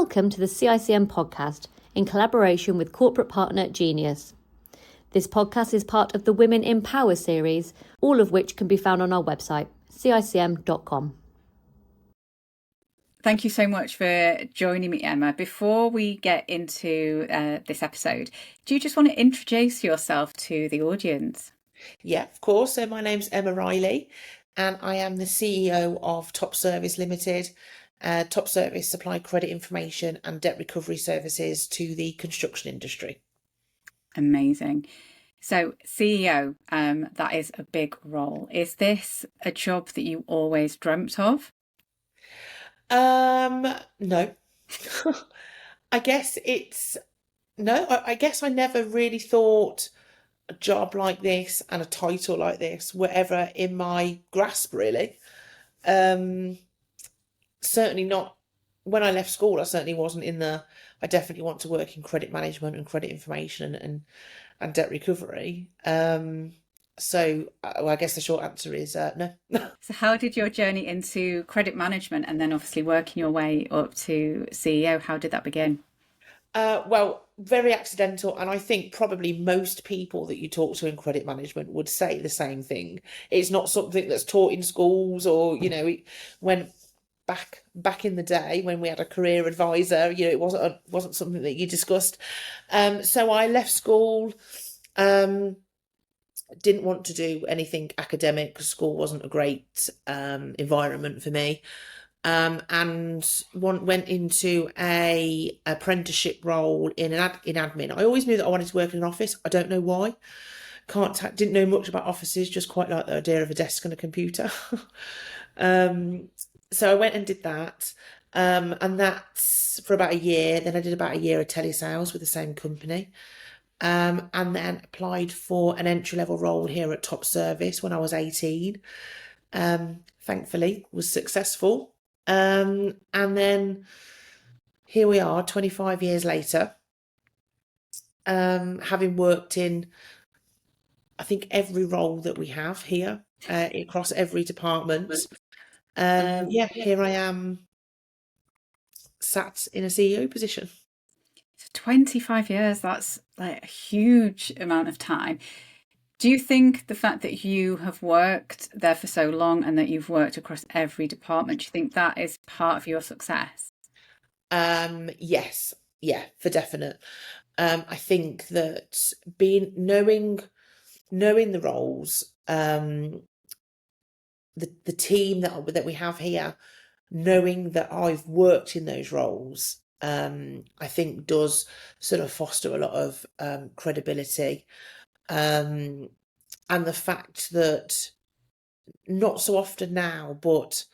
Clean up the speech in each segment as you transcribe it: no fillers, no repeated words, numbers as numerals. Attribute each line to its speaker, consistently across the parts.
Speaker 1: Welcome to the CICM podcast in collaboration with corporate partner Genius. This podcast is part of the Women in Power series, all of which can be found on our website, CICM.com.
Speaker 2: Thank you so much for joining me, Emma. Before we get into this episode, do you just want to introduce yourself to the audience?
Speaker 3: Yeah, of course. So my name's Emma Reilly and I am the CEO of Top Service Limited. Top Service supply credit information and debt recovery services to the construction industry.
Speaker 2: Amazing. So CEO, that is a big role. Is this a job that you always dreamt of?
Speaker 3: No. I guess I never really thought a job like this and a title like this were ever in my grasp, really. Certainly not when I left school. I certainly wasn't I definitely want to work in credit management and credit information and debt recovery. So I guess the short answer is no.
Speaker 2: So how did your journey into credit management and then obviously working your way up to CEO, how did that begin?
Speaker 3: Well, very accidental. And I think probably most people that you talk to in credit management would say the same thing. It's not something that's taught in schools or, when back in the day when we had a career advisor, it wasn't something that you discussed. So I left school, didn't want to do anything academic because school wasn't a great environment for me. And went into a apprenticeship role in admin. I always knew that I wanted to work in an office. I don't know why. Didn't know much about offices, just quite like the idea of a desk and a computer. So I went and did that, and that's for about a year. Then I did about a year of telesales with the same company, and then applied for an entry-level role here at Top Service when I was 18. Thankfully, was successful. And then here we are 25 years later, having worked in, I think, every role that we have here, across every department. Here I am sat in a CEO position.
Speaker 2: 25 years, that's like a huge amount of time. Do you think the fact that you have worked there for so long and that you've worked across every department, do you think that is part of your success?
Speaker 3: Yes, yeah, for definite. I think that knowing the roles, the team that we have here, knowing that I've worked in those roles, I think does sort of foster a lot of credibility. And the fact that not so often now, but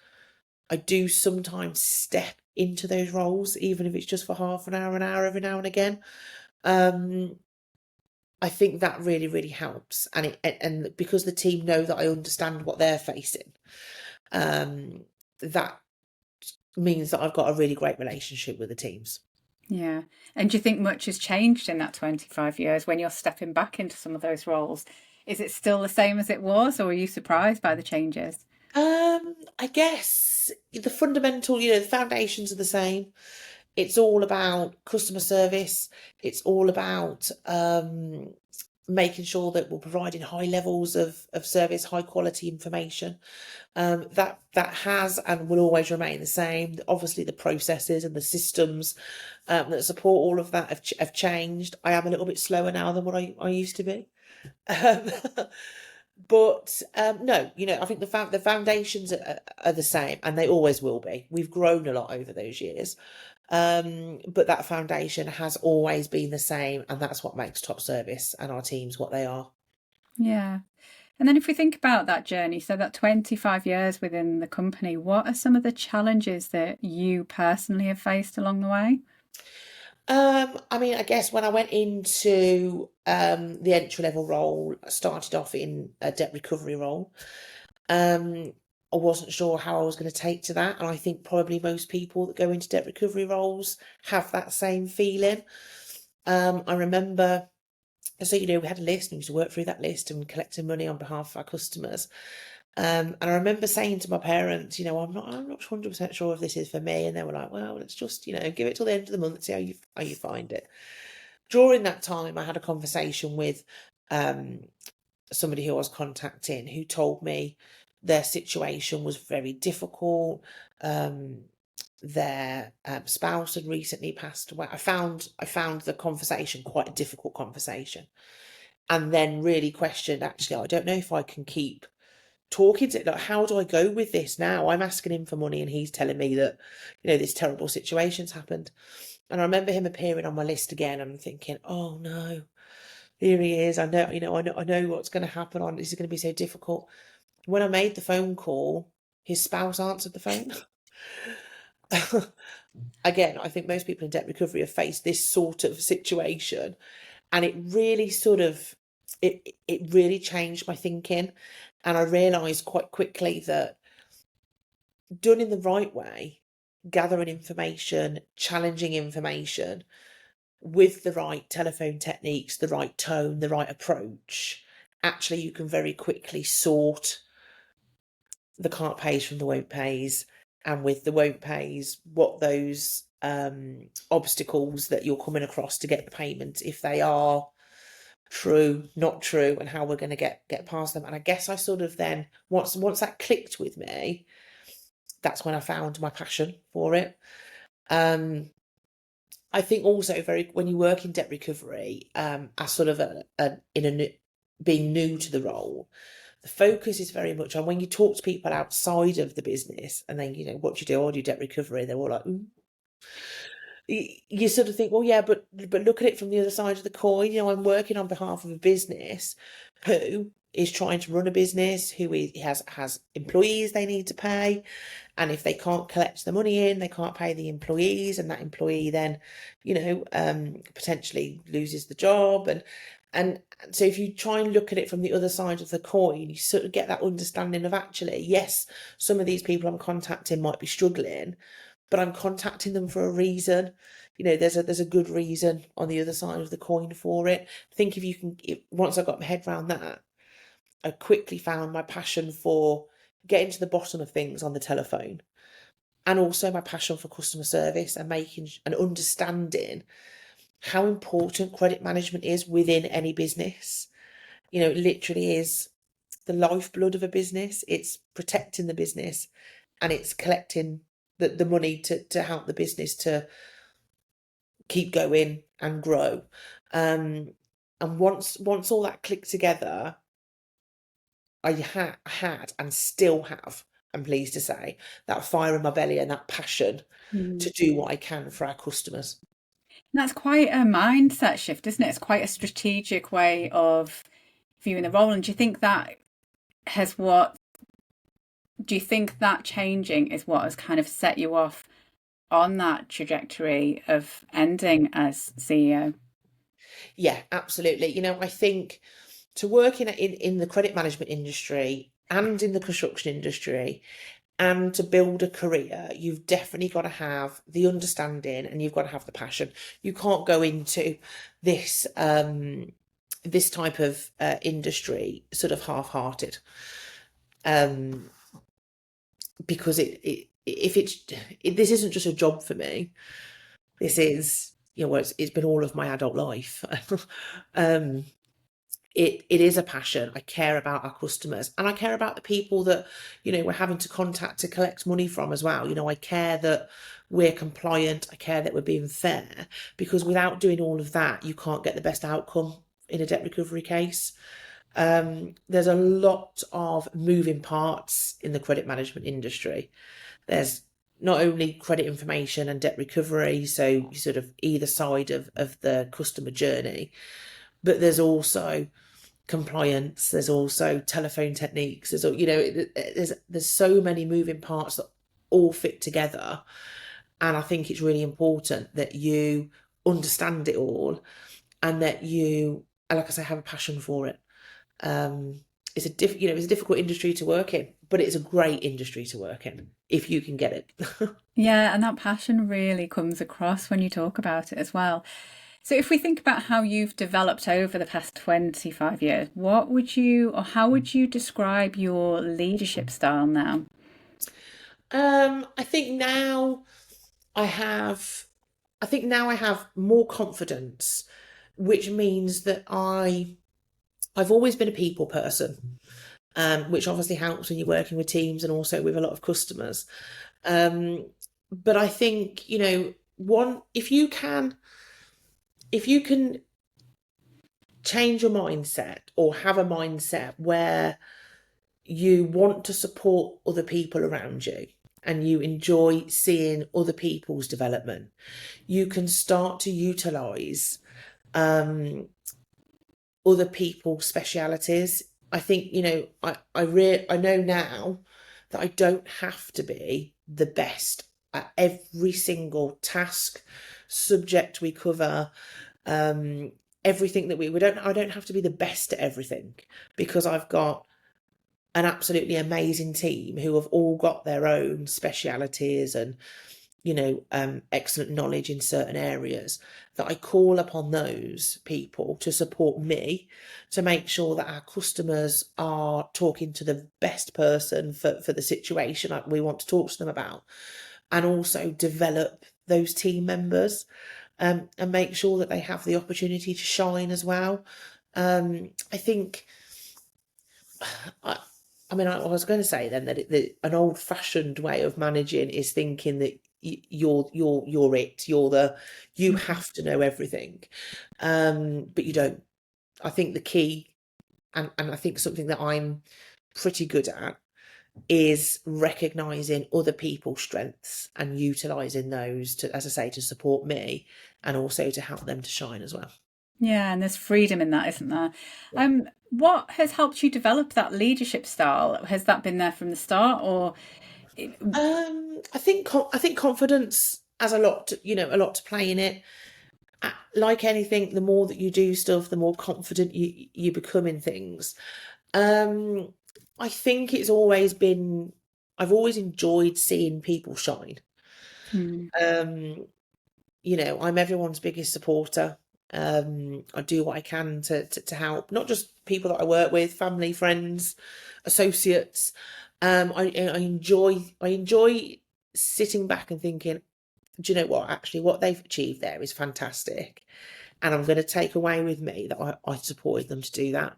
Speaker 3: I do sometimes step into those roles, even if it's just for half an hour every now and again. I think that really, really helps. And because the team know that I understand what they're facing, that means that I've got a really great relationship with the teams.
Speaker 2: Yeah. And do you think much has changed in that 25 years when you're stepping back into some of those roles? Is it still the same as it was, or are you surprised by the changes?
Speaker 3: I guess the fundamental, the foundations are the same. It's all about customer service. It's all about making sure that we're providing high levels of service, high quality information. That has and will always remain the same. Obviously, the processes and the systems that support all of that have changed. I am a little bit slower now than what I used to be. But no, I think the foundations are the same, and they always will be. We've grown a lot over those years, but that foundation has always been the same, and that's what makes Top Service and our teams what they are.
Speaker 2: Yeah. And then if we think about that journey, so that 25 years within the company, what are some of the challenges that you personally have faced along the way?
Speaker 3: I guess when I went into the entry-level role, I started off in a debt recovery role. I wasn't sure how I was going to take to that, and I think probably most people that go into debt recovery roles have that same feeling. I remember, so we had a list and we used to work through that list and collecting money on behalf of our customers. And I remember saying to my parents, I'm not 100% sure if this is for me. And they were like, well, let's just, give it till the end of the month, see how you find it. During that time, I had a conversation with somebody who I was contacting who told me their situation was very difficult. Their spouse had recently passed away. I found the conversation quite a difficult conversation, and then really questioned, actually, I don't know if I can keep talking to it. Like, how do I go with this now? I'm asking him for money and he's telling me that, this terrible situation's happened. And I remember him appearing on my list again, and I'm thinking, oh no, here he is. I know, I know what's going to happen. This is going to be so difficult. When I made the phone call, his spouse answered the phone. Again, I think most people in debt recovery have faced this sort of situation, and it really it really changed my thinking. And I realised quite quickly that done in the right way, gathering information, challenging information with the right telephone techniques, the right tone, the right approach, actually you can very quickly sort the can't pays from the won't pays, and with the won't pays, what those obstacles that you're coming across to get the payment, if they are true, not true, and how we're going to get past them. And I guess I sort of then, once that clicked with me, that's when I found my passion for it. I think also when you work in debt recovery, as sort of being new to the role, the focus is very much on when you talk to people outside of the business, and then what do you do? Oh, I do debt recovery. They're all like, ooh. You sort of think, well, yeah, but look at it from the other side of the coin. I'm working on behalf of a business who is trying to run a business, who has employees they need to pay, and if they can't collect the money in, they can't pay the employees, and that employee then, potentially loses the job, and so if you try and look at it from the other side of the coin, you sort of get that understanding of, actually, yes, some of these people I'm contacting might be struggling, but I'm contacting them for a reason. There's a good reason on the other side of the coin for it. I think once I got my head around that, I quickly found my passion for getting to the bottom of things on the telephone, and also my passion for customer service and making and understanding how important credit management is within any business. It literally is the lifeblood of a business. It's protecting the business, and it's collecting the money to help the business to keep going and grow. And once all that clicked together, I had and still have, I'm pleased to say, that fire in my belly and that passion to do what I can for our customers.
Speaker 2: That's quite a mindset shift, isn't it? It's quite a strategic way of viewing the role. And do you think that changing is what has kind of set you off on that trajectory of ending as CEO?
Speaker 3: Yeah, absolutely. I think to work in the credit management industry and in the construction industry, and to build a career, you've definitely got to have the understanding and you've got to have the passion. You can't go into this this type of industry sort of half-hearted, because this isn't just a job for me. This is it's been all of my adult life. It is a passion. I care about our customers, and I care about the people that we're having to contact to collect money from as well. I care that we're compliant. I care that we're being fair, because without doing all of that, you can't get the best outcome in a debt recovery case. There's a lot of moving parts in the credit management industry. There's not only credit information and debt recovery, so sort of either side of the customer journey, but there's also compliance, there's also telephone techniques, there's so many moving parts that all fit together. And I think it's really important that you understand it all, and that you, like I say, have a passion for it. It's a difficult industry to work in, but it's a great industry to work in if you can get it.
Speaker 2: Yeah, and that passion really comes across when you talk about it as well. So if we think about how you've developed over the past 25 years, how would you describe your leadership style now?
Speaker 3: I think now I have, I think now I have more confidence, which means that I've always been a people person, which obviously helps when you're working with teams and also with a lot of customers. Um, but I think, if you can change your mindset or have a mindset where you want to support other people around you and you enjoy seeing other people's development, you can start to utilize other people's specialities. I think, I know now that I don't have to be the best at every single task, subject we cover, everything that we don't I don't have to be the best at everything, because I've got an absolutely amazing team who have all got their own specialities and excellent knowledge in certain areas, that I call upon those people to support me to make sure that our customers are talking to the best person for the situation we want to talk to them about, and also develop those team members, and make sure that they have the opportunity to shine as well. I think I was going to say then that an old-fashioned way of managing is thinking that you're you have to know everything, but you don't. I think the key, and I think something that I'm pretty good at, is recognizing other people's strengths and utilizing those to, as I say, to support me and also to help them to shine as well.
Speaker 2: Yeah, and there's freedom in that, isn't there? What has helped you develop that leadership style? Has that been there from the start, or
Speaker 3: I think confidence has a lot to play in it. Like anything, the more that you do stuff, the more confident you become in things. I think it's always been, I've always enjoyed seeing people shine. Um, I'm everyone's biggest supporter. I do what I can to help, not just people that I work with, family, friends, associates. I enjoy sitting back and thinking, do you know what? Actually, what they've achieved there is fantastic, and I'm going to take away with me that I supported them to do that.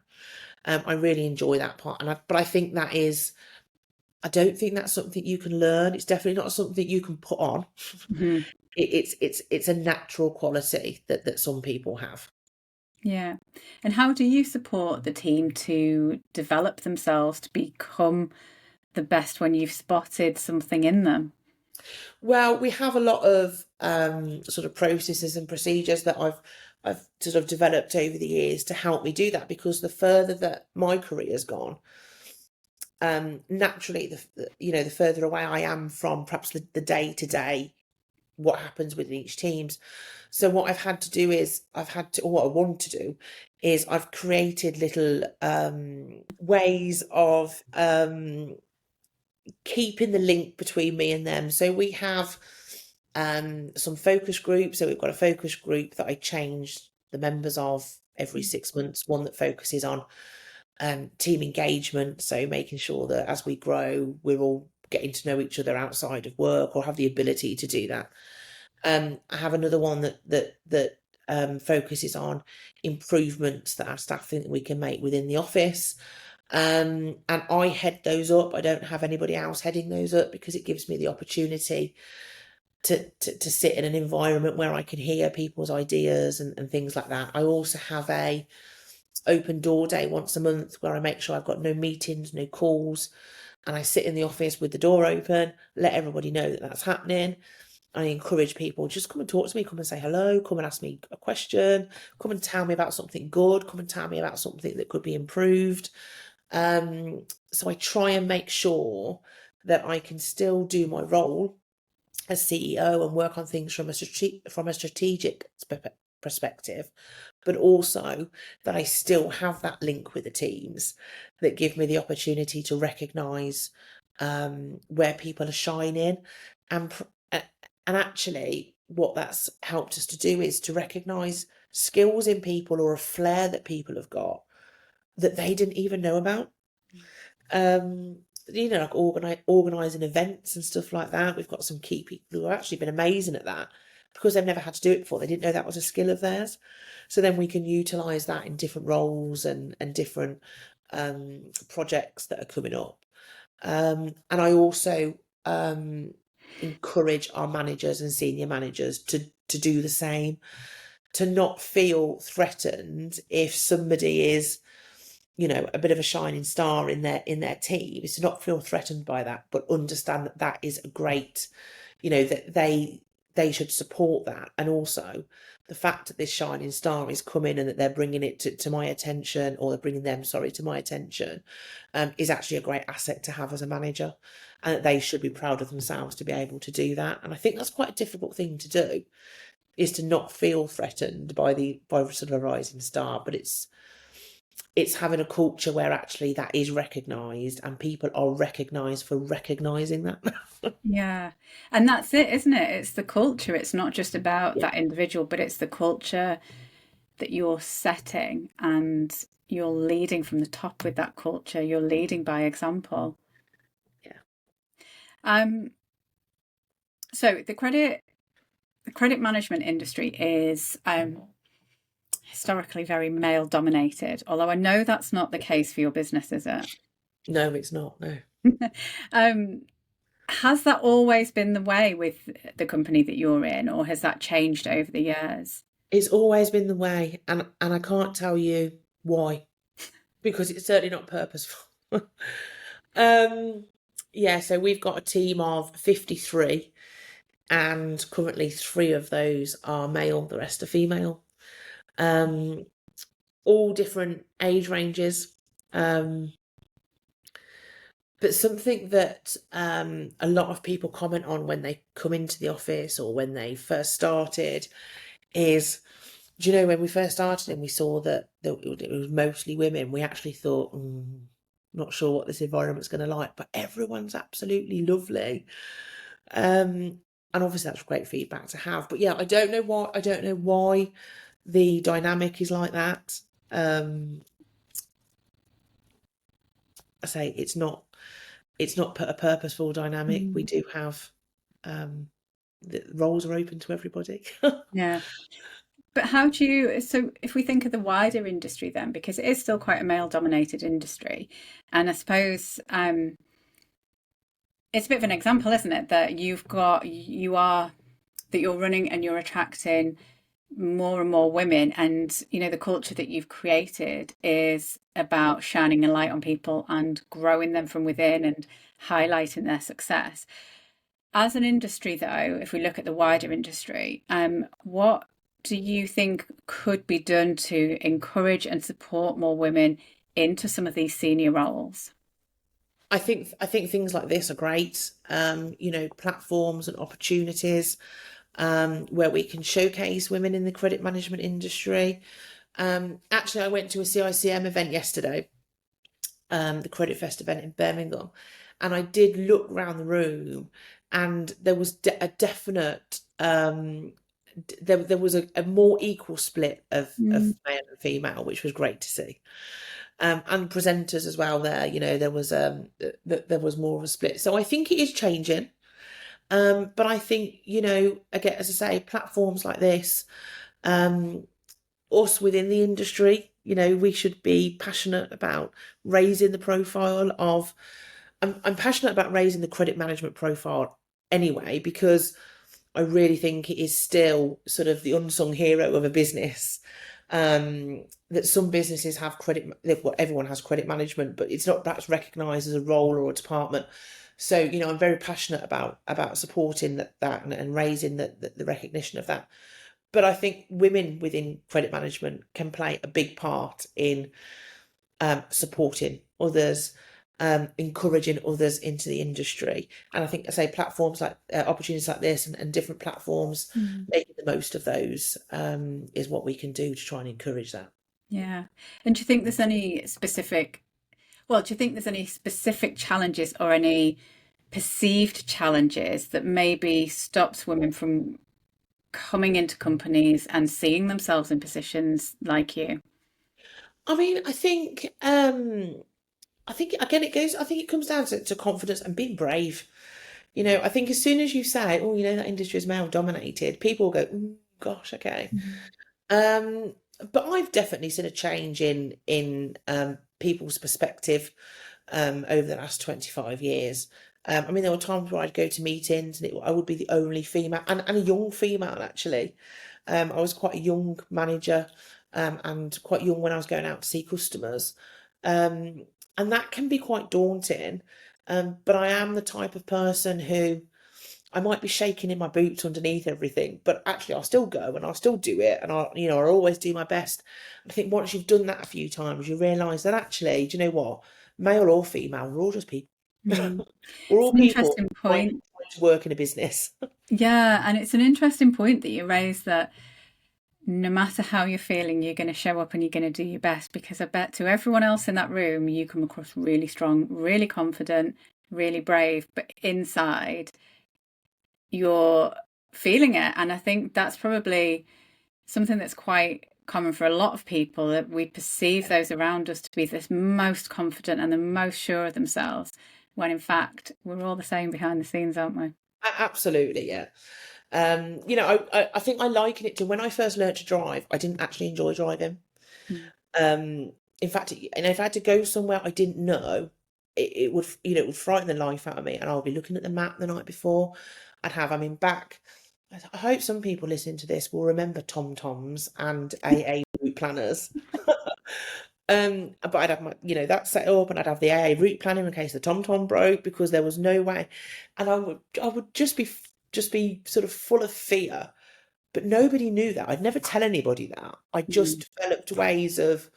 Speaker 3: I really enjoy that part, but I think that is. I don't think that's something you can learn. It's definitely not something you can put on. It's a natural quality that some people have.
Speaker 2: Yeah. And how do you support the team to develop themselves to become the best when you've spotted something in them?
Speaker 3: Well, we have a lot of sort of processes and procedures that I've sort of developed over the years to help me do that, because the further that my career has gone, naturally, the further away I am from perhaps the day to day, what happens within each teams. So what I've had to do is or what I want to do is I've created little ways of keeping the link between me and them. So we have some focus groups. So we've got a focus group that I change the members of every 6 months, one that focuses on team engagement, so making sure that as we grow, we're all getting to know each other outside of work or have the ability to do that. I have another one that focuses on improvements that our staff think that we can make within the office. And I head those up. I don't have anybody else heading those up, because it gives me the opportunity to sit in an environment where I can hear people's ideas and things like that. I also have a open door day once a month where I make sure I've got no meetings, no calls, and I sit in the office with the door open, let everybody know that that's happening. I encourage people, just come and talk to me, come and say hello, come and ask me a question, come and tell me about something good, come and tell me about something that could be improved. So I try and make sure that I can still do my role as CEO and work on things from a strategic perspective, but also that I still have that link with the teams that give me the opportunity to recognise where people are shining, and actually what that's helped us to do is to recognise skills in people or a flair that people have got that they didn't even know about. Like organising events and stuff like that. We've got some key people who have actually been amazing at that because they've never had to do it before. They didn't know that was a skill of theirs. So then we can utilise that in different roles and different projects that are coming up. And I also encourage our managers and senior managers to do the same, to not feel threatened if somebody is, a bit of a shining star in their team, is to not feel threatened by that, but understand that that is a great, that they should support that. And also the fact that this shining star is coming and that they're bringing it to my attention, or they're bringing them, to my attention, is actually a great asset to have as a manager, and that they should be proud of themselves to be able to do that. And I think that's quite a difficult thing to do, is to not feel threatened by sort of a rising star, but it's having a culture where actually that is recognised and people are recognised for recognising that.
Speaker 2: Yeah. And that's it, isn't it? It's the culture. It's not just about
Speaker 3: Yeah.
Speaker 2: that individual, but it's the culture that you're setting, and you're leading from the top with that culture. You're leading by example.
Speaker 3: Yeah.
Speaker 2: So the credit management industry is historically very male dominated, although I know that's not the case for your business, is it?
Speaker 3: No, it's not, no.
Speaker 2: Has that always been the way with the company that you're in, or has that changed over the years?
Speaker 3: It's always been the way, and I can't tell you why, because it's certainly not purposeful. So we've got a team of 53, and currently 3 of those are male, the rest are female. All different age ranges. But something that a lot of people comment on when they come into the office or when they first started is, when we first started and we saw that it was mostly women, we actually thought, not sure what this environment's going to like, but everyone's absolutely lovely. And obviously that's great feedback to have. But yeah, I don't know why the dynamic is like that. I say it's not a purposeful dynamic. We do have the roles are open to everybody.
Speaker 2: Yeah. But so if we think of the wider industry then, because it is still quite a male dominated industry, and I suppose it's a bit of an example, isn't it, that you're running and you're attracting more and more women, and the culture that you've created is about shining a light on people and growing them from within and highlighting their success. As an industry, though, if we look at the wider industry, what do you think could be done to encourage and support more women into some of these senior roles?
Speaker 3: I think things like this are great. Platforms and opportunities where we can showcase women in the credit management industry. Actually, I went to a CICM event yesterday, the Credit Fest event in Birmingham, and I did look around the room, and there was a definite there was a more equal split of male and female, which was great to see. And presenters as well there, there was more of a split. So I think it is changing. But I think, again, as I say, platforms like this, us within the industry, we should be passionate about raising the profile of, I'm passionate about raising the credit management profile anyway, because I really think it is still sort of the unsung hero of a business. That some businesses have everyone has credit management, but it's not that's recognised as a role or a department. So, I'm very passionate about supporting that and raising the recognition of that. But I think women within credit management can play a big part in supporting others, encouraging others into the industry. And I think, I say, platforms like opportunities like this and different platforms, making the most of those is what we can do to try and encourage that.
Speaker 2: Yeah. And do you think there's any specific challenges or any perceived challenges that maybe stops women from coming into companies and seeing themselves in positions like you?
Speaker 3: I mean, I think again I think it comes down to confidence and being brave. You know, I think as soon as you say, oh, you know, that industry is male dominated, people will go, gosh, okay. Um, but I've definitely seen a change in people's perspective over the last 25 years. I mean, there were times where I'd go to meetings and I would be the only female and a young female actually. I was quite a young manager and quite young when I was going out to see customers. Um, and that can be quite daunting. But I am the type of person who I might be shaking in my boots underneath everything, but actually I'll still go and I'll still do it and I'll always do my best. I think once you've done that a few times, you realise that actually, do you know what? Male or female, we're all just people.
Speaker 2: Mm.
Speaker 3: We're
Speaker 2: It's
Speaker 3: all
Speaker 2: an
Speaker 3: people
Speaker 2: interesting
Speaker 3: trying
Speaker 2: point.
Speaker 3: to work in a business.
Speaker 2: Yeah, and it's an interesting point that you raised, that no matter how you're feeling, you're going to show up and you're going to do your best, because I bet to everyone else in that room, you come across really strong, really confident, really brave, but inside you're feeling it. And I think that's probably something that's quite common for a lot of people, that we perceive those around us to be this most confident and the most sure of themselves, when in fact we're all the same behind the scenes, aren't we?
Speaker 3: Absolutely, yeah. You know, I think I liken it to when I first learned to drive, I didn't actually enjoy driving.
Speaker 2: Mm.
Speaker 3: In fact, and if I had to go somewhere I didn't know, it would, you know, it would frighten the life out of me. And I'll be looking at the map the night before. I mean, back, I hope some people listening to this will remember Tom Toms and AA route planners. But I'd have my, you know, that set up and I'd have the AA route planner in case the Tom Tom broke because there was no way. And I would just be sort of full of fear, but nobody knew that. I'd never tell anybody that. I
Speaker 2: Mm.
Speaker 3: just developed ways of,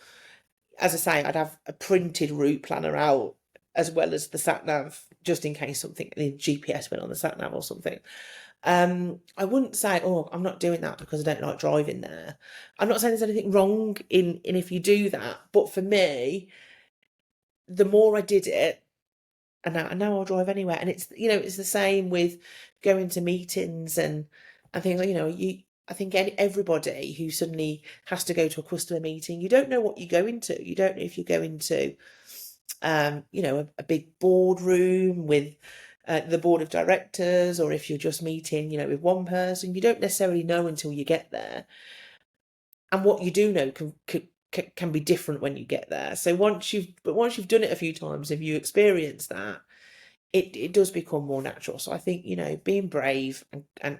Speaker 3: as I say, I'd have a printed route planner out as well as the sat nav, just in case something the GPS went on the sat nav or something. I wouldn't say, oh, I'm not doing that because I don't like driving there. I'm not saying there's anything wrong in if you do that, but for me, the more I did it, and now I'll drive anywhere. And it's, you know, it's the same with going to meetings and things like, you know, I think everybody who suddenly has to go to a customer meeting, you don't know what you go into. You don't know if you go into, you know, a big boardroom with the board of directors, or if you're just meeting, you know, with one person. You don't necessarily know until you get there. And what you do know can be different when you get there. So once you've done it a few times, if you experience that, it does become more natural. So I think, you know, being brave and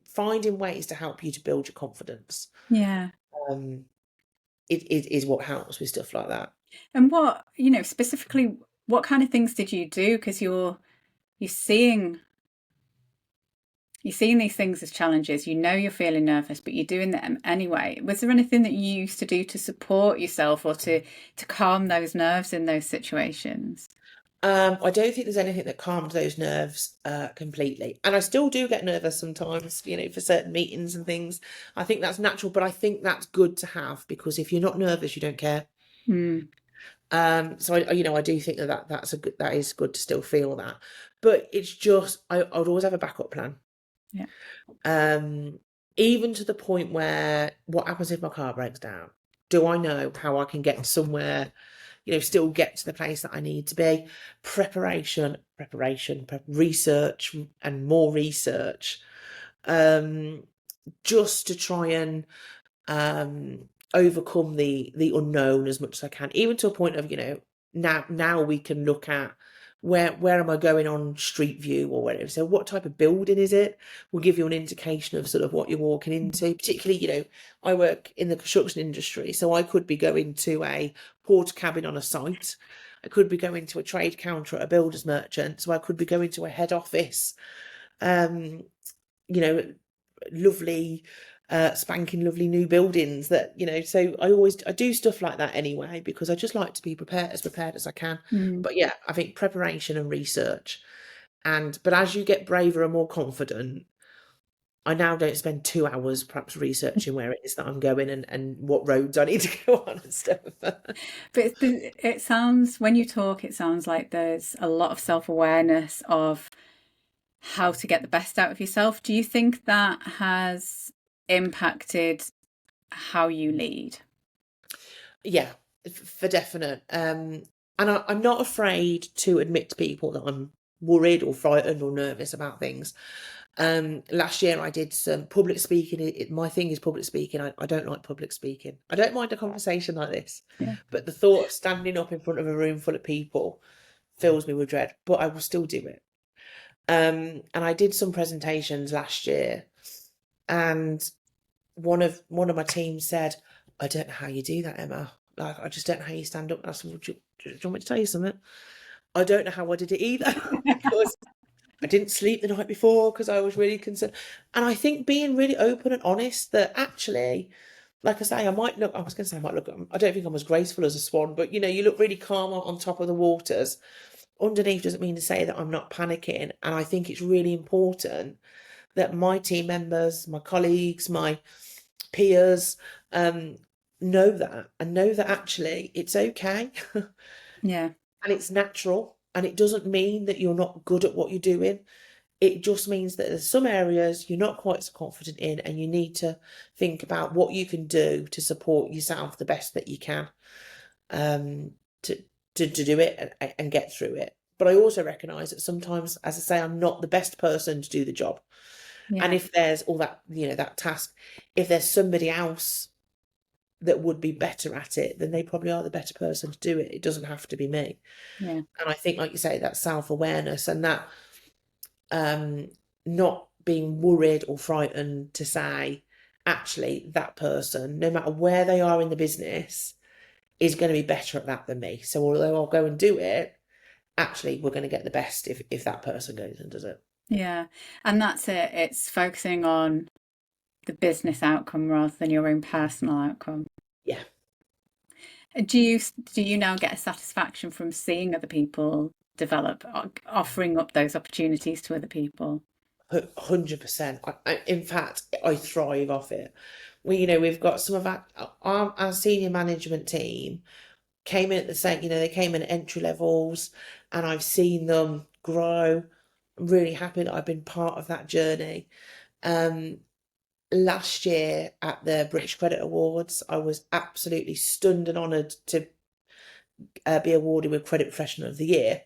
Speaker 3: finding ways to help you to build your confidence,
Speaker 2: Yeah.
Speaker 3: um, it is what helps with stuff like that.
Speaker 2: And what, you know, specifically, what kind of things did you do? Because you're seeing these things as challenges. You know you're feeling nervous, but you're doing them anyway. Was there anything that you used to do to support yourself or to calm those nerves in those situations?
Speaker 3: I don't think there's anything that calmed those nerves completely. And I still do get nervous sometimes, you know, for certain meetings and things. I think that's natural, but I think that's good to have, because if you're not nervous, you don't care.
Speaker 2: Mm.
Speaker 3: So you know, I do think that is good to still feel that. But it's just I would always have a backup plan.
Speaker 2: Yeah.
Speaker 3: Even to the point where, what happens if my car breaks down? Do I know how I can get somewhere, you know, still get to the place that I need to be? Research and more research, just to try and overcome the unknown as much as I can, even to a point of, you know, now we can look at where am I going on Street View or whatever. So what type of building is it? Will give you an indication of sort of what you're walking into. Particularly, you know, I work in the construction industry, so I could be going to a porter cabin on a site. I could be going to a trade counter at a builder's merchant. So I could be going to a head office. You know, lovely spanking lovely new buildings that, you know, so I do stuff like that anyway, because I just like to be prepared as I can.
Speaker 2: Mm.
Speaker 3: But yeah, I think preparation and research, but as you get braver and more confident, I now don't spend 2 hours perhaps researching where it is that I'm going and what roads I need to go on and stuff.
Speaker 2: But it sounds, when you talk, it sounds like there's a lot of self-awareness of how to get the best out of yourself. Do you think that has impacted how you lead?
Speaker 3: Yeah, for definite. And I'm not afraid to admit to people that I'm worried or frightened or nervous about things. Last year I did some public speaking. My thing is public speaking. I don't like public speaking. I don't mind a conversation like this, but the thought of standing up in front of a room full of people fills me with dread, but I will still do it. And I did some presentations last year, and one of my team said, "I don't know how you do that, Emma. Like, I just don't know how you stand up." And I said, well, do you want me to tell you something? I don't know how I did it either because I didn't sleep the night before because I was really concerned. And I think being really open and honest that actually, like I say, I might look, I was going to say I might look, I don't think I'm as graceful as a swan, but you know, you look really calm on top of the waters. Underneath doesn't mean to say that I'm not panicking. And I think it's really important that my team members, my colleagues, my peers know that, and know that actually it's okay.
Speaker 2: Yeah.
Speaker 3: And it's natural, and it doesn't mean that you're not good at what you're doing. It just means that there's some areas you're not quite so confident in, and you need to think about what you can do to support yourself the best that you can, to do it and get through it. But I also recognise that sometimes, as I say, I'm not the best person to do the job.
Speaker 2: Yeah.
Speaker 3: And if there's all that, you know, that task, if there's somebody else that would be better at it, then they probably are the better person to do it. It doesn't have to be me.
Speaker 2: Yeah.
Speaker 3: And I think, like you say, that self-awareness and that not being worried or frightened to say, actually, that person, no matter where they are in the business, is going to be better at that than me. So although I'll go and do it, actually, we're going to get the best if that person goes and does it.
Speaker 2: Yeah. And that's it. It's focusing on the business outcome rather than your own personal outcome.
Speaker 3: Yeah.
Speaker 2: Do you now get a satisfaction from seeing other people develop, offering up those opportunities to other people?
Speaker 3: 100%. In fact, I thrive off it. We've got some of our senior management team came in at the same, they came in at entry levels, and I've seen them grow. I'm really happy that I've been part of that journey. Last year at the British Credit Awards, I was absolutely stunned and honoured to be awarded with Credit Professional of the Year.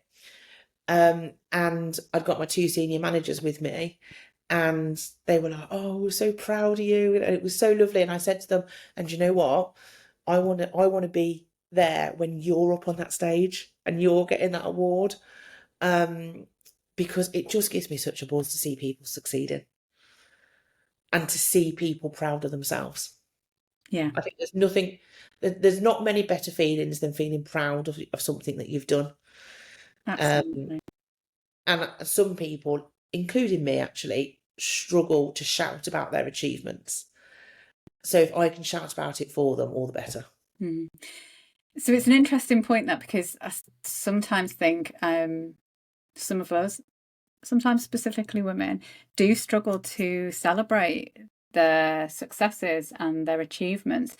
Speaker 3: And I'd got my two senior managers with me, and they were like, "Oh, we're so proud of you," and it was so lovely. And I said to them, "And you know what? I want to be there when you're up on that stage and you're getting that award, because it just gives me such a buzz to see people succeeding and to see people proud of themselves."
Speaker 2: Yeah.
Speaker 3: I think there's not many better feelings than feeling proud of something that you've done.
Speaker 2: Absolutely.
Speaker 3: And some people, including me actually, struggle to shout about their achievements. So if I can shout about it for them, all the better.
Speaker 2: Mm. So it's an interesting point, that, because I sometimes think some of us, sometimes specifically women, do struggle to celebrate their successes and their achievements.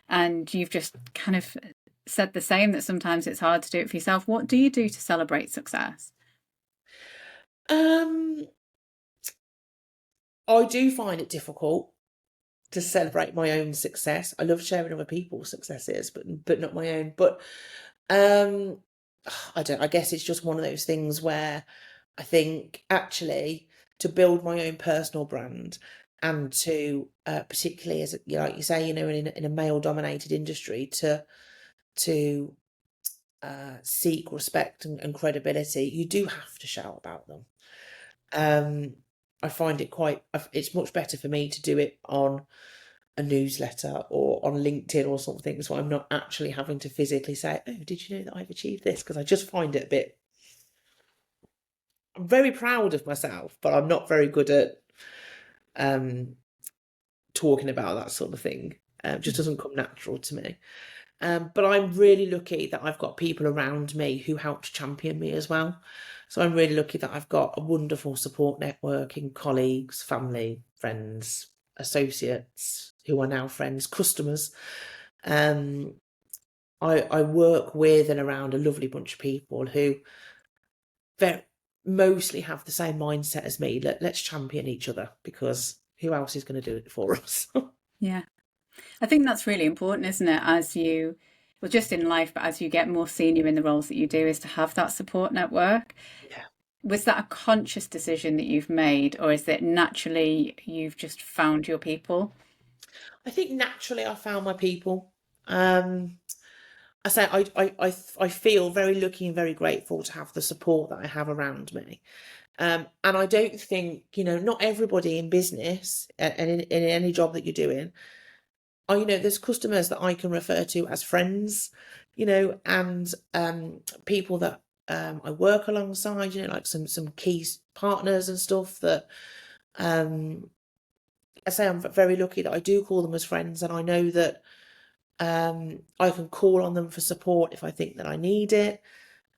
Speaker 2: And you've just kind of said the same, that sometimes it's hard to do it for yourself. What do you do to celebrate success?
Speaker 3: I do find it difficult to celebrate my own success. I love sharing other people's successes, but not my own. But I guess it's just one of those things where I think actually to build my own personal brand, and to particularly, as like you say, in a male-dominated industry, to seek respect and credibility, you do have to shout about them. I find it's much better for me to do it on a newsletter or on LinkedIn or something, so I'm not actually having to physically say, "Oh, did you know that I've achieved this?" Because I just find it a bit, I'm very proud of myself, but I'm not very good at talking about that sort of thing. It just doesn't come natural to me. But I'm really lucky that I've got people around me who help to champion me as well. So I'm really lucky that I've got a wonderful support network in colleagues, family, friends, associates who are now friends, customers. I work with and around a lovely bunch of people who mostly have the same mindset as me. Let's champion each other, because who else is going to do it for us?
Speaker 2: Yeah. I think that's really important, isn't it? As you, well, just in life, but as you get more senior in the roles that you do, is to have that support network.
Speaker 3: Yeah.
Speaker 2: Was that a conscious decision that you've made, or is it naturally you've just found your people?
Speaker 3: I think naturally I found my people. I say I feel very lucky and very grateful to have the support that I have around me. And I don't think, not everybody in business and in any job that you're doing, there's customers that I can refer to as friends, and people that I work alongside, like some key partners and stuff that I say I'm very lucky that I do call them as friends, and I know that I can call on them for support if I think that I need it.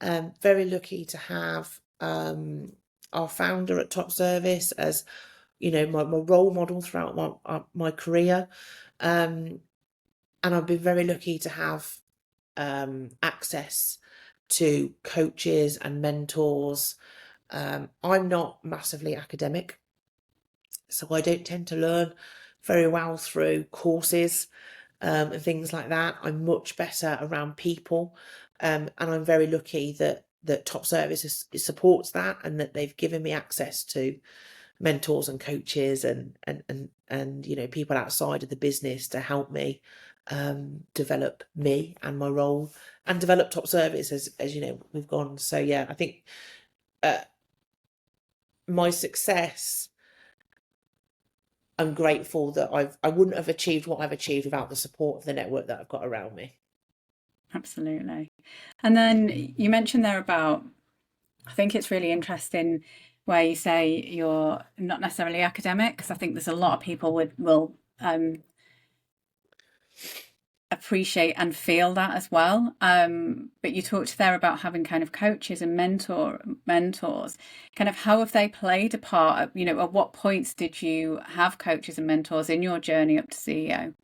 Speaker 3: Very lucky to have our founder at Top Service as my role model throughout my career, and I've been very lucky to have access to coaches and mentors. I'm not massively academic, so I don't tend to learn very well through courses and things like that. I'm much better around people, and I'm very lucky that Top Service supports that, and that they've given me access to mentors and coaches and people outside of the business to help me develop me and my role, and develop Top Service as we've gone. So yeah, I think my success, I'm grateful that I wouldn't have achieved what I've achieved without the support of the network that I've got around me.
Speaker 2: Absolutely. And then you mentioned there about, I think it's really interesting where you say you're not necessarily academic, because I think there's a lot of people will appreciate and feel that as well. But you talked there about having kind of coaches and mentors. Kind of how have they played a part? At what points did you have coaches and mentors in your journey up to CEO?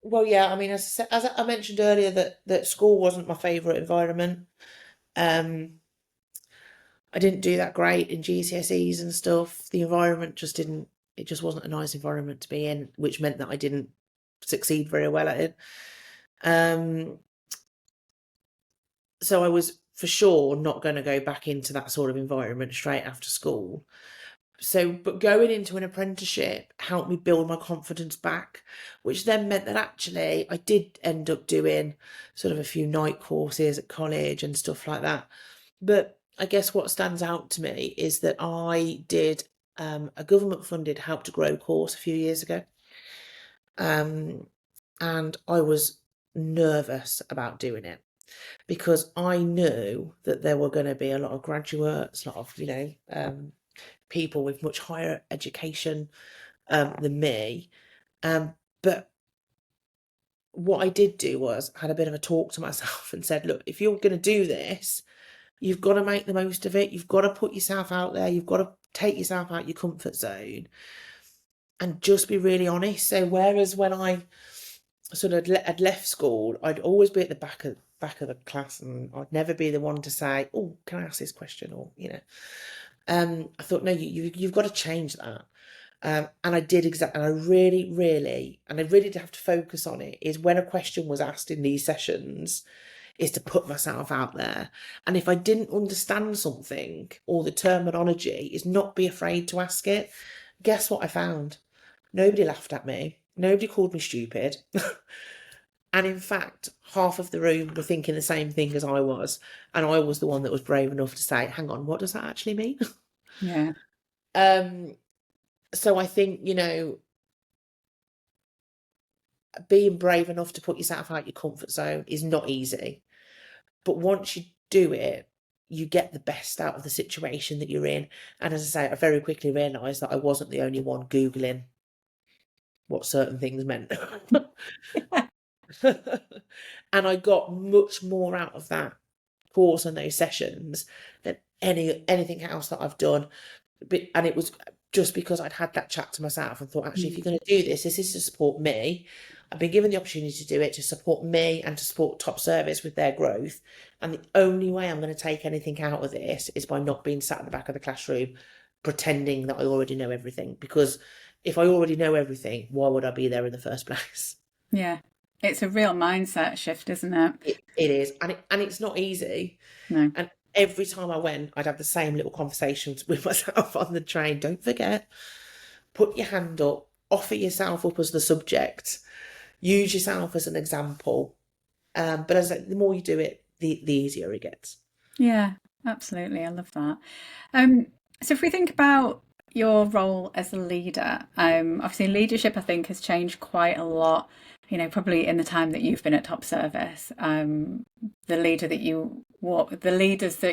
Speaker 3: Well, yeah, I mean, as I mentioned earlier, that school wasn't my favourite environment. I didn't do that great in GCSEs and stuff. The environment it just wasn't a nice environment to be in, which meant that I didn't succeed very well at it. So I was for sure not going to go back into that sort of environment straight after school. So, but going into an apprenticeship helped me build my confidence back, which then meant that actually I did end up doing sort of a few night courses at college and stuff like that. But I guess what stands out to me is that I did a government funded Help to Grow course a few years ago. And I was nervous about doing it, because I knew that there were going to be a lot of graduates, a lot of, people with much higher education than me. But what I did do was had a bit of a talk to myself and said, look, if you're going to do this, you've got to make the most of it. You've got to put yourself out there. You've got to take yourself out your comfort zone and just be really honest. So whereas when I sort of had left school, I'd always be at the back of the class, and I'd never be the one to say, oh, can I ask this question? Or, I thought, no, you've got to change that. And I did exactly, and I really did have to focus on it, is when a question was asked in these sessions, is to put myself out there. And if I didn't understand something or the terminology, is not be afraid to ask it. Guess what I found? Nobody laughed at me. Nobody called me stupid. And in fact, half of the room were thinking the same thing as I was. And I was the one that was brave enough to say, hang on, what does that actually mean?
Speaker 2: Yeah.
Speaker 3: So I think, being brave enough to put yourself out your comfort zone is not easy. But once you do it, you get the best out of the situation that you're in. And as I say, I very quickly realised that I wasn't the only one Googling what certain things meant. And I got much more out of that course and those sessions than anything else that I've done. And it was just because I'd had that chat to myself and thought, actually, if you're going to do this, this is to support me. I've been given the opportunity to do it to support me and to support top service with their growth. And the only way I'm going to take anything out of this is by not being sat at the back of the classroom pretending that I already know everything. Because if I already know everything, why would I be there in the first place?
Speaker 2: Yeah. It's a real mindset shift, isn't it?
Speaker 3: It is. And it's not easy.
Speaker 2: No.
Speaker 3: And every time I went, I'd have the same little conversations with myself on the train. Don't forget, put your hand up, offer yourself up as the subject, use yourself as an example. But as the more you do it, the easier it gets.
Speaker 2: Yeah, absolutely. I love that. So if we think about your role as a leader, obviously leadership, I think, has changed quite a lot, probably in the time that you've been at Top Service. The leaders that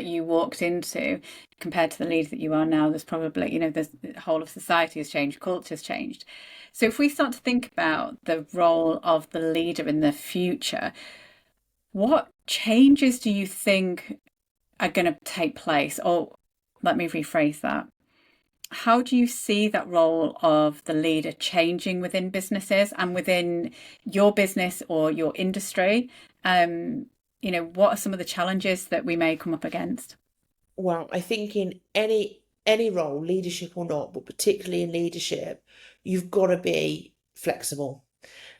Speaker 2: you walked into compared to the leader that you are now, there's probably, the whole of society has changed, culture's changed. So if we start to think about the role of the leader in the future, what changes do you think are going to take place? Or let me rephrase that. How do you see that role of the leader changing within businesses and within your business or your industry? What are some of the challenges that we may come up against?
Speaker 3: Well, I think in any role, leadership or not, but particularly in leadership, you've got to be flexible.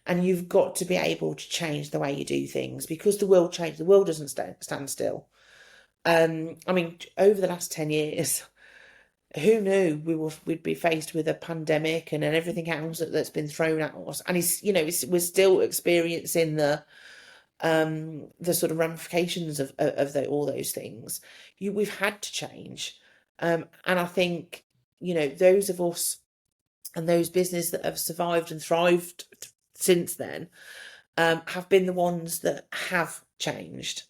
Speaker 3: And you've got to be able to change the way you do things, because the world changes. The world doesn't stand still. Over the last 10 years, who knew we'd be faced with a pandemic and then everything else that's been thrown at us? And we're still experiencing the sort of ramifications of all those things. We've had to change, and I think those of us and those businesses that have survived and thrived since then have been the ones that have changed,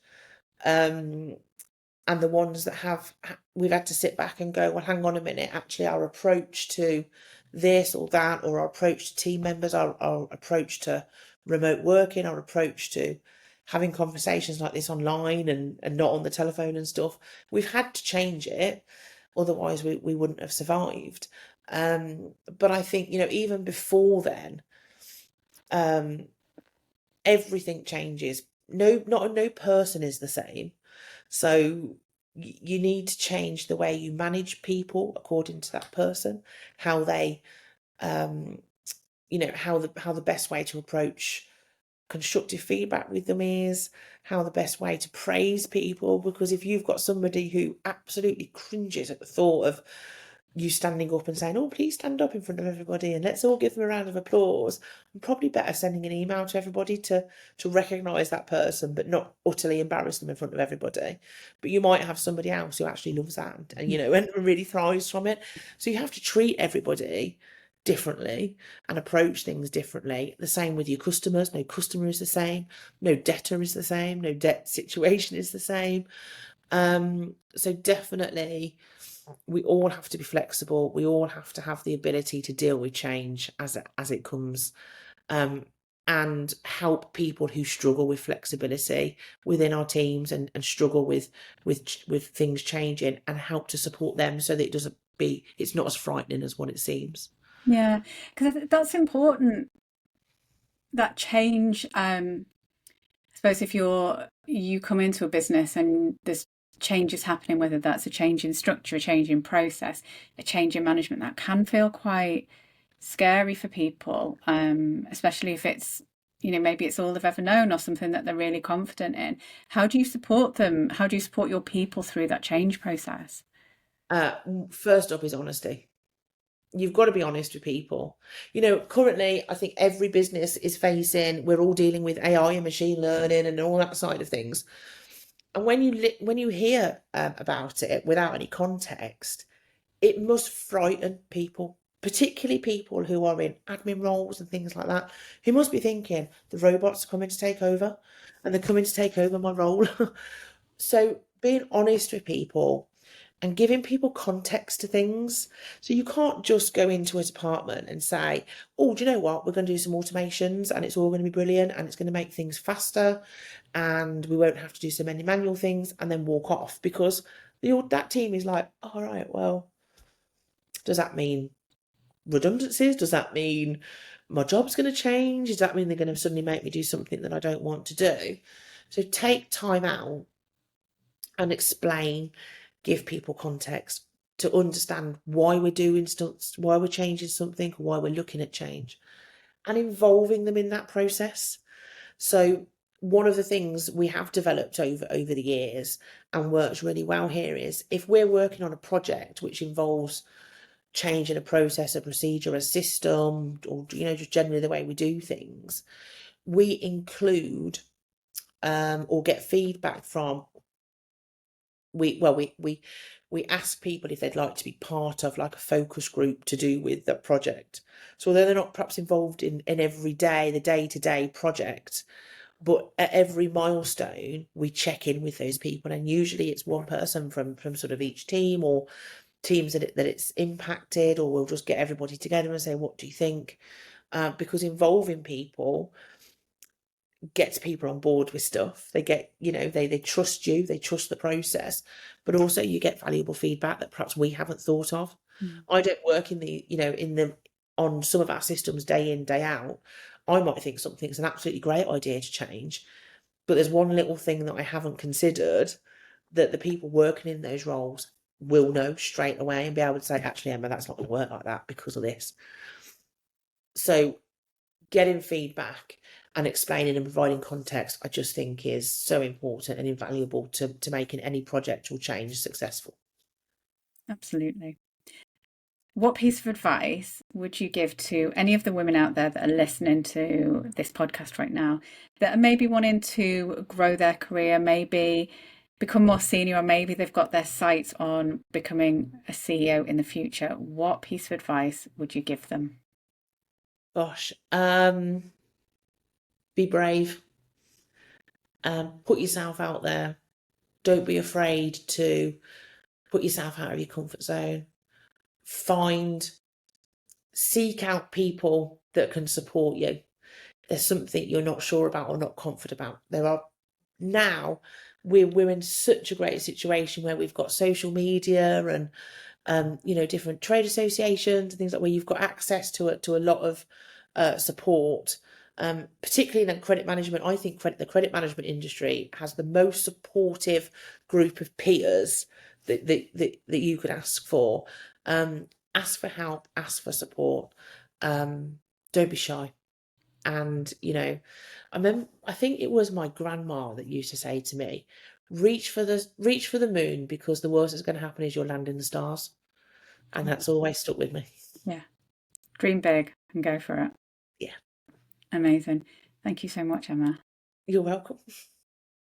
Speaker 3: and the ones that we've had to sit back and go, well, hang on a minute, actually our approach to this or that, or our approach to team members, our approach to remote working, our approach to having conversations like this online and not on the telephone and stuff, we've had to change it, otherwise we wouldn't have survived. But I think even before then, everything changes. No person is the same. So you need to change the way you manage people according to that person, how they, how the best way to approach constructive feedback with them is, how the best way to praise people. Because if you've got somebody who absolutely cringes at the thought of you standing up and saying, oh, please stand up in front of everybody and let's all give them a round of applause, I'm probably better sending an email to everybody to recognise that person, but not utterly embarrass them in front of everybody. But you might have somebody else who actually loves that and and really thrives from it. So you have to treat everybody differently and approach things differently. The same with your customers. No customer is the same, no debtor is the same, no debt situation is the same. So definitely we all have to be flexible. We all have to have the ability to deal with change as it comes, and help people who struggle with flexibility within our teams and struggle with things changing, and help to support them so that it's not as frightening as what it seems.
Speaker 2: Yeah, because that's important, that change. I suppose if you come into a business and there's changes happening, whether that's a change in structure, a change in process, a change in management, that can feel quite scary for people, especially if it's maybe it's all they've ever known or something that they're really confident in. How do you support them? How do you support your people through that change process?
Speaker 3: First up is honesty. You've got to be honest with people. Currently, I think every business is we're all dealing with AI and machine learning and all that side of things. And when you hear about it without any context, it must frighten people, particularly people who are in admin roles and things like that, who must be thinking the robots are coming to take over and they're coming to take over my role. So being honest with people and giving people context to things. So you can't just go into a department and say, oh, do you know what? We're going to do some automations and it's all going to be brilliant and it's going to make things faster and we won't have to do so many manual things, and then walk off, because that team is like, all right, well, does that mean redundancies? Does that mean my job's going to change? Does that mean they're going to suddenly make me do something that I don't want to do? So take time out and explain, give people context to understand why we're doing stuff, why we're changing something, why we're looking at change, and involving them in that process. So one of the things we have developed over the years and works really well here is if we're working on a project which involves changing a process, a procedure, a system, or just generally the way we do things, we include or get feedback from we ask people if they'd like to be part of like a focus group to do with the project. So although they're not perhaps involved in every day, the day-to-day project, but at every milestone we check in with those people, and usually it's one person from sort of each team or teams that it's impacted, or we'll just get everybody together and say, what do you think? Because involving people gets people on board with stuff. They get, they trust you, they trust the process, but also you get valuable feedback that perhaps we haven't thought of. I don't work on some of our systems day in, day out. I might think something's an absolutely great idea to change, but there's one little thing that I haven't considered that the people working in those roles will know straight away and be able to say, actually, Emma, that's not going to work like that because of this. So getting feedback and explaining and providing context, I just think is so important and invaluable to making any project or change successful.
Speaker 2: Absolutely. What piece of advice would you give to any of the women out there that are listening to this podcast right now that are maybe wanting to grow their career, maybe become more senior, or maybe they've got their sights on becoming a CEO in the future? What piece of advice would you give them?
Speaker 3: Gosh, be brave. Put yourself out there. Don't be afraid to put yourself out of your comfort zone. Seek out people that can support you. There's something you're not sure about or not confident about. Now we're in such a great situation where we've got social media and different trade associations and things like where you've got access to a lot of support, particularly in credit management. I think the credit management industry has the most supportive group of peers that you could ask for. Ask for help, ask for support. Don't be shy. And I think it was my grandma that used to say to me, reach for the moon, because the worst that's going to happen is you'll land in the stars. And that's always stuck with me.
Speaker 2: Yeah. Dream big and go for it.
Speaker 3: Yeah.
Speaker 2: Amazing. Thank you so much, Emma.
Speaker 3: You're welcome.